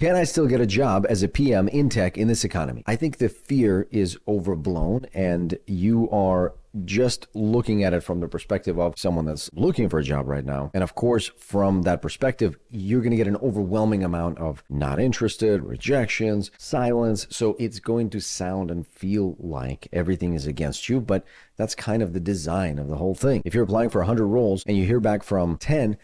Can I still get a job as a PM in tech in this economy? I think the fear is overblown, and you are just looking at it from the perspective of someone that's looking for a job right now. And of course, from that perspective, you're going to get an overwhelming amount of not interested, rejections, silence. So it's going to sound and feel like everything is against you, but that's kind of the design of the whole thing. If you're applying for 100 roles and you hear back from 10,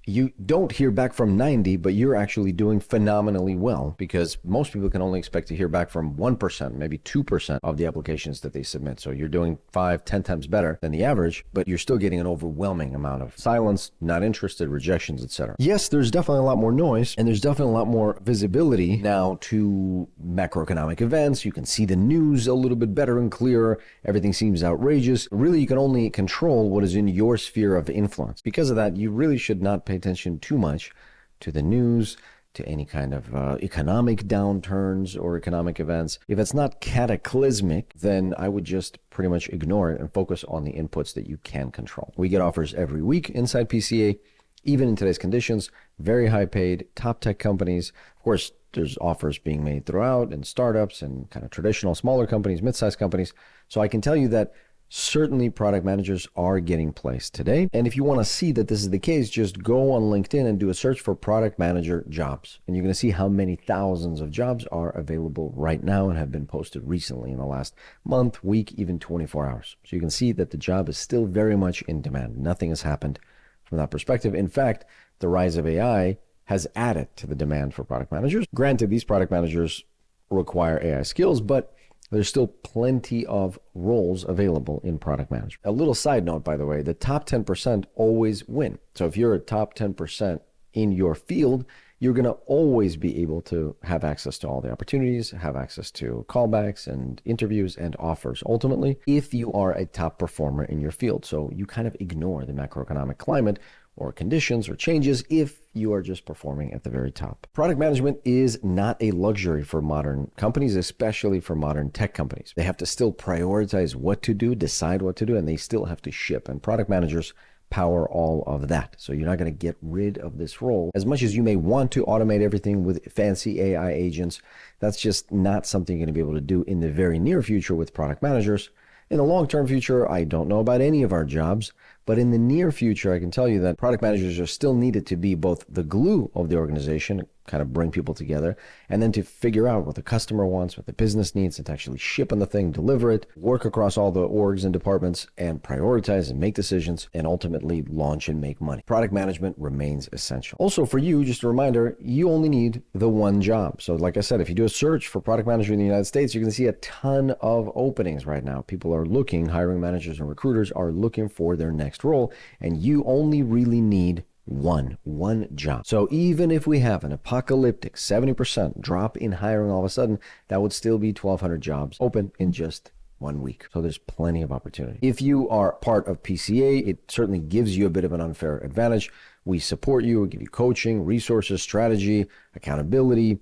you don't hear back from 90, but you're actually doing phenomenally well, because most people can only expect to hear back from 1%, maybe 2% of the applications that they submit. So you're doing 5, 10 times better than the average, but you're still getting an overwhelming amount of silence, not interested, rejections, etc. Yes, there's definitely a lot more noise, and there's definitely a lot more visibility now to macroeconomic events. You can see the news a little bit better and clearer. Everything seems outrageous. Really, you can only control what is in your sphere of influence. Because of that, you really should not pay attention too much to the news, to any kind of economic downturns or economic events. If it's not cataclysmic, then I would just pretty much ignore it and focus on the inputs that you can control. We get offers every week inside PCA, even in today's conditions, very high paid, top tech companies. Of course, there's offers being made throughout in startups and kind of traditional smaller companies, mid-sized companies. So I can tell you that certainly product managers are getting placed today. And if you want to see that this is the case, just go on LinkedIn and do a search for product manager jobs. And you're going to see how many thousands of jobs are available right now and have been posted recently in the last month, week, even 24 hours. So you can see that the job is still very much in demand. Nothing has happened from that perspective. In fact, the rise of AI has added to the demand for product managers. Granted, these product managers require AI skills, but there's still plenty of roles available in product management. A little side note, by the way, the top 10% always win. So if you're a top 10% in your field, you're going to always be able to have access to all the opportunities, have access to callbacks and interviews and offers, ultimately, if you are a top performer in your field. So you kind of ignore the macroeconomic climate or conditions or changes if you are just performing at the very top. Product management is not a luxury for modern companies, especially for modern tech companies. They have to still prioritize what to do, decide what to do, and they still have to ship. And product managers power all of that. So you're not going to get rid of this role. As much as you may want to automate everything with fancy AI agents, that's just not something you're going to be able to do in the very near future with product managers. In the long-term future, I don't know about any of our jobs, but in the near future, I can tell you that product managers are still needed to be both the glue of the organization, kind of bring people together, and then to figure out what the customer wants, what the business needs, and to actually ship on the thing, deliver it, work across all the orgs and departments, and prioritize and make decisions, and ultimately launch and make money. Product management remains essential. Also for you, just a reminder, you only need the one job. So like I said, if you do a search for product manager in the United States, you're going to see a ton of openings right now. People are looking, hiring managers and recruiters are looking for their next role, and you only really need one job. So even if we have an apocalyptic 70% drop in hiring all of a sudden, that would still be 1,200 jobs open in just 1 week. So there's plenty of opportunity. If you are part of PCA, it certainly gives you a bit of an unfair advantage. We support you, we give you coaching, resources, strategy, accountability,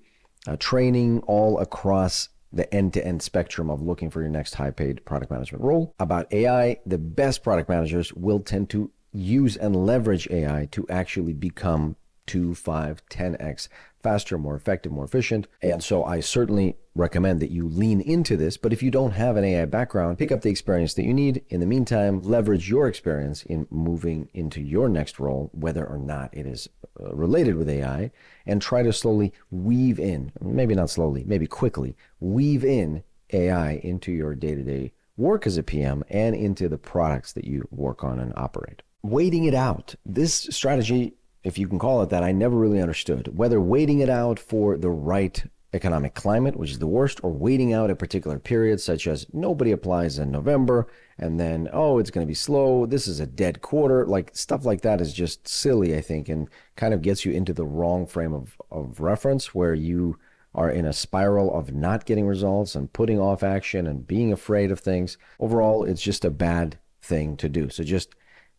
training, all across the end-to-end spectrum of looking for your next high-paid product management role. About AI, the best product managers will tend to use and leverage AI to actually become 2, 5, 10x faster, more effective, more efficient. And so I certainly recommend that you lean into this. But if you don't have an AI background, pick up the experience that you need. In the meantime, leverage your experience in moving into your next role, whether or not it is related with AI, and try to slowly weave in, maybe not slowly, maybe quickly, weave in AI into your day-to-day work as a PM and into the products that you work on and operate. Waiting it out. This strategy, if you can call it that, I never really understood. Whether waiting it out for the right economic climate, which is the worst, or waiting out a particular period, such as nobody applies in November, and then, oh, it's going to be slow, this is a dead quarter, like stuff like that is just silly, I think, and kind of gets you into the wrong frame of reference, where you are in a spiral of not getting results and putting off action and being afraid of things. Overall, it's just a bad thing to do. So just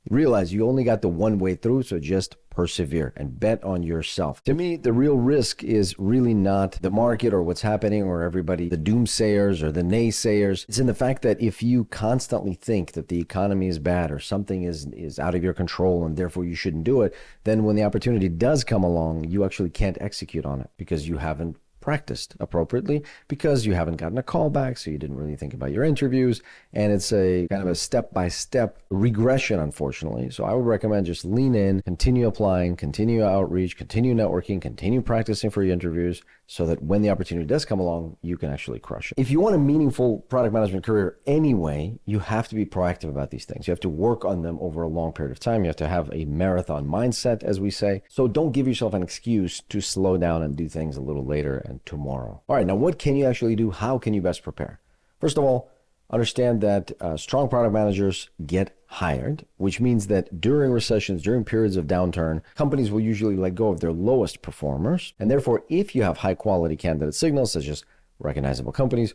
Realize you only got the one way through, so just persevere and bet on yourself. To me, the real risk is really not the market or what's happening or everybody, the doomsayers or the naysayers. It's in the fact that if you constantly think that the economy is bad or something is out of your control and therefore you shouldn't do it, then when the opportunity does come along, you actually can't execute on it because you haven't practiced appropriately, because you haven't gotten a call back, so you didn't really think about your interviews, and it's a kind of a step-by-step regression, unfortunately. So I would recommend just lean in, continue applying, continue outreach, continue networking, continue practicing for your interviews, so that when the opportunity does come along, you can actually crush it. If you want a meaningful product management career anyway, you have to be proactive about these things. You have to work on them over a long period of time. You have to have a marathon mindset, as we say. So don't give yourself an excuse to slow down and do things a little later and tomorrow. All right, now what can you actually do? How can you best prepare? First of all, understand that strong product managers get hired, which means that during recessions, during periods of downturn, companies will usually let go of their lowest performers. And therefore, if you have high quality candidate signals, such as recognizable companies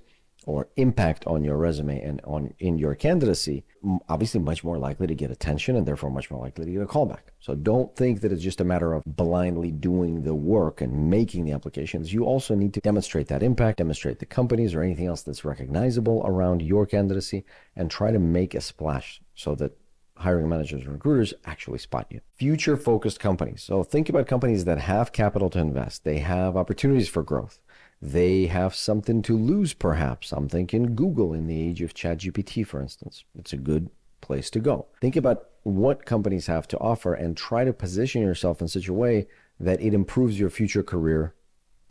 or impact on your resume and in your candidacy, obviously much more likely to get attention and therefore much more likely to get a callback. So don't think that it's just a matter of blindly doing the work and making the applications. You also need to demonstrate that impact, demonstrate the companies or anything else that's recognizable around your candidacy, and try to make a splash so that hiring managers and recruiters actually spot you. Future-focused companies. So think about companies that have capital to invest. They have opportunities for growth. They have something to lose, perhaps. I'm thinking Google in the age of ChatGPT, for instance. It's a good place to go. Think about what companies have to offer and try to position yourself in such a way that it improves your future career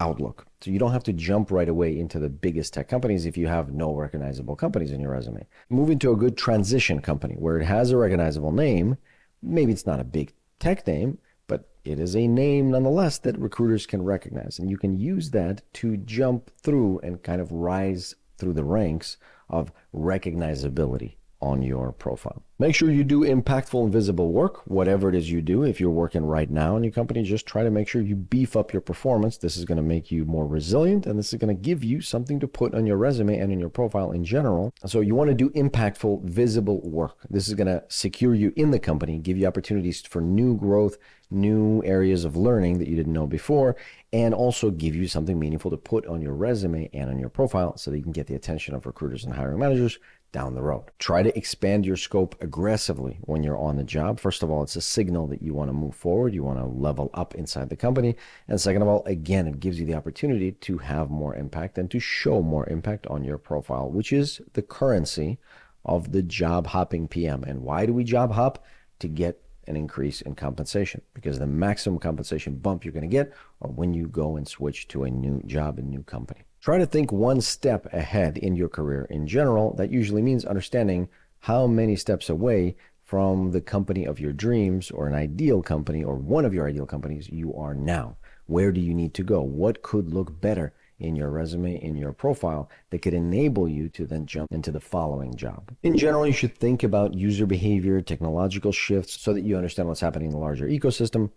outlook. So you don't have to jump right away into the biggest tech companies if you have no recognizable companies in your resume. Move into a good transition company where it has a recognizable name. Maybe it's not a big tech name, but it is a name nonetheless that recruiters can recognize. And you can use that to jump through and kind of rise through the ranks of recognizability on your profile. Make sure you do impactful and visible work, whatever it is you do. If you're working right now in your company, just try to make sure you beef up your performance. This is going to make you more resilient, and this is going to give you something to put on your resume and in your profile in general. So you want to do impactful, visible work. This is going to secure you in the company, give you opportunities for new growth, new areas of learning that you didn't know before, and also give you something meaningful to put on your resume and on your profile so that you can get the attention of recruiters and hiring managers down the road. Try to expand your scope aggressively when you're on the job. First of all, it's a signal that you want to move forward. You want to level up inside the company. And second of all, again, it gives you the opportunity to have more impact and to show more impact on your profile, which is the currency of the job hopping PM. And why do we job hop? To get an increase in compensation, because the maximum compensation bump you're going to get are when you go and switch to a new job and new company. Try to think one step ahead in your career in general. That usually means understanding how many steps away from the company of your dreams or an ideal company or one of your ideal companies you are now. Where do you need to go? What could look better in your resume, in your profile, that could enable you to then jump into the following job? In general, you should think about user behavior, technological shifts, so that you understand what's happening in the larger ecosystem.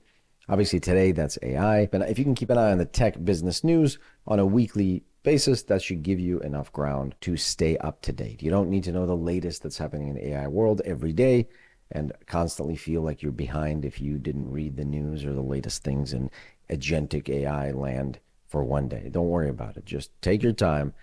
Obviously, today, that's AI. But if you can keep an eye on the tech business news on a weekly basis, that should give you enough ground to stay up to date. You don't need to know the latest that's happening in the AI world every day and constantly feel like you're behind if you didn't read the news or the latest things in agentic AI land for one day. Don't worry about it. Just take your time,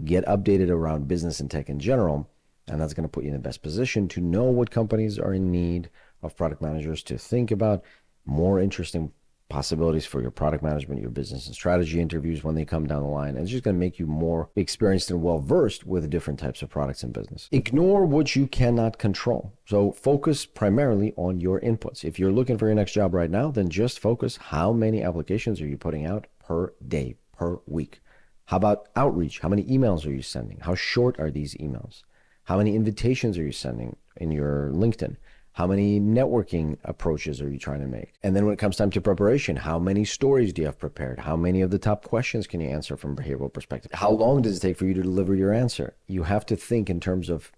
get updated around business and tech in general, and that's going to put you in the best position to know what companies are in need of product managers, to think about more interesting possibilities for your product management, your business and strategy interviews when they come down the line. And it's just going to make you more experienced and well-versed with different types of products and business. Ignore what you cannot control. So focus primarily on your inputs. If you're looking for your next job right now, then just focus how many applications are you putting out per day, per week. How about outreach? How many emails are you sending? How short are these emails? How many invitations are you sending in your LinkedIn? How many networking approaches are you trying to make? And then when it comes time to preparation, how many stories do you have prepared? How many of the top questions can you answer from a behavioral perspective? How long does it take for you to deliver your answer? You have to think in terms of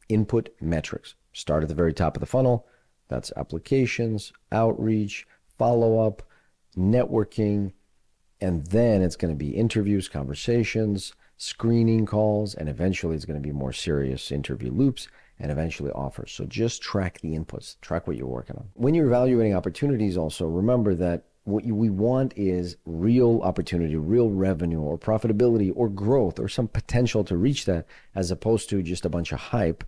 input metrics. Start at the very top of the funnel. That's applications, outreach, follow-up, networking, and then it's going to be interviews, conversations, screening calls, and eventually it's going to be more serious interview loops. and eventually offers. So just track the inputs, track what you're working on. When you're evaluating opportunities, also remember that what we want is real opportunity, real revenue or profitability or growth or some potential to reach that, as opposed to just a bunch of hype.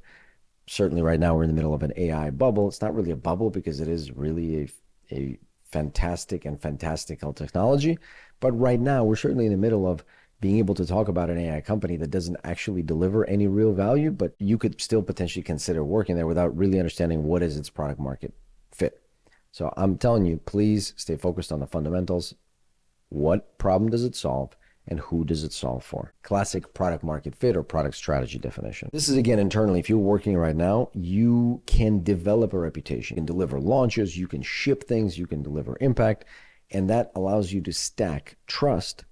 Certainly right now we're in the middle of an AI bubble. It's not really a bubble because it is really a fantastic and fantastical technology. But right now we're certainly in the middle of being able to talk about an AI company that doesn't actually deliver any real value, but you could still potentially consider working there without really understanding what is its product market fit. So I'm telling you, please stay focused on the fundamentals. What problem does it solve? And who does it solve for? Classic product market fit or product strategy definition. This is, again, internally. If you're working right now, you can develop a reputation. You can deliver launches, you can ship things, you can deliver impact, and that allows you to stack trust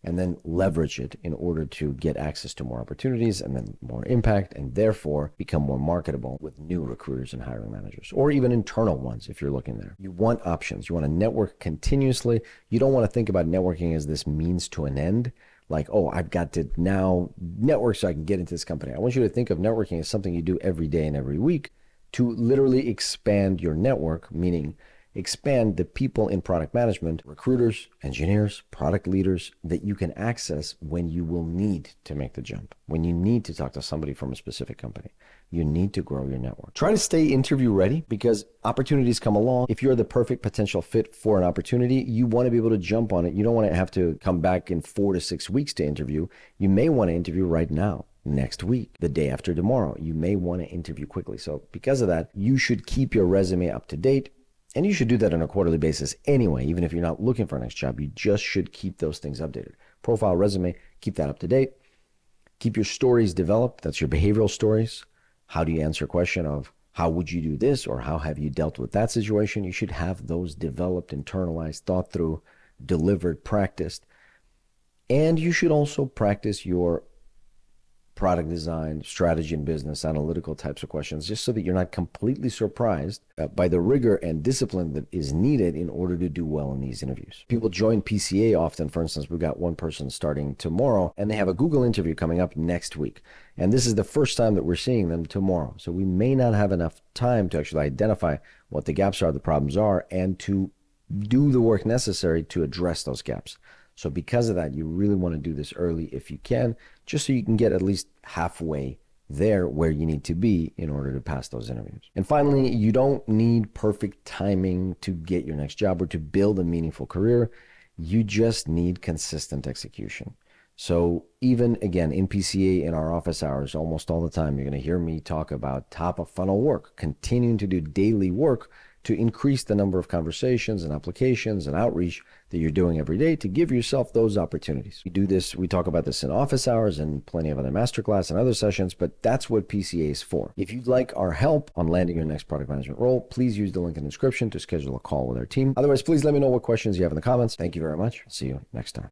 and then leverage it in order to get access to more opportunities and then more impact, and therefore become more marketable with new recruiters and hiring managers, or even internal ones if you're looking there. You want options. You want to network continuously. You don't want to think about networking as this means to an end, like, oh, I've got to now network so I can get into this company. I want you to think of networking as something you do every day and every week to literally expand your network, meaning expand the people in product management, recruiters, engineers, product leaders that you can access when you will need to make the jump, when you need to talk to somebody from a specific company. You need to grow your network. Try to stay interview ready because opportunities come along. If you're the perfect potential fit for an opportunity, you want to be able to jump on it. You don't want to have to come back in 4 to 6 weeks to interview. You may want to interview right now, next week, the day after tomorrow. You may want to interview quickly. So because of that, you should keep your resume up to date. And you should do that on a quarterly basis anyway, even if you're not looking for a next job. You just should keep those things updated. Profile, resume, keep that up to date. Keep your stories developed. That's your behavioral stories. How do you answer a question of how would you do this or how have you dealt with that situation? You should have those developed, internalized, thought through, delivered, practiced. And you should also practice your product design, strategy and business, analytical types of questions, just so that you're not completely surprised by the rigor and discipline that is needed in order to do well in these interviews. People join PCA often. For instance, we've got one person starting tomorrow and they have a Google interview coming up next week. And this is the first time that we're seeing them tomorrow. So we may not have enough time to actually identify what the gaps are, the problems are, and to do the work necessary to address those gaps. So because of that, you really want to do this early if you can, just so you can get at least halfway there where you need to be in order to pass those interviews. And finally, you don't need perfect timing to get your next job or to build a meaningful career. You just need consistent execution. So even, again, in PCA, in our office hours, almost all the time, you're going to hear me talk about top of funnel work, continuing to do daily work to increase the number of conversations and applications and outreach that you're doing every day to give yourself those opportunities. We do this, we talk about this in office hours and plenty of other masterclass and other sessions, but that's what PCA is for. If you'd like our help on landing your next product management role, please use the link in the description to schedule a call with our team. Otherwise, please let me know what questions you have in the comments. Thank you very much. See you next time.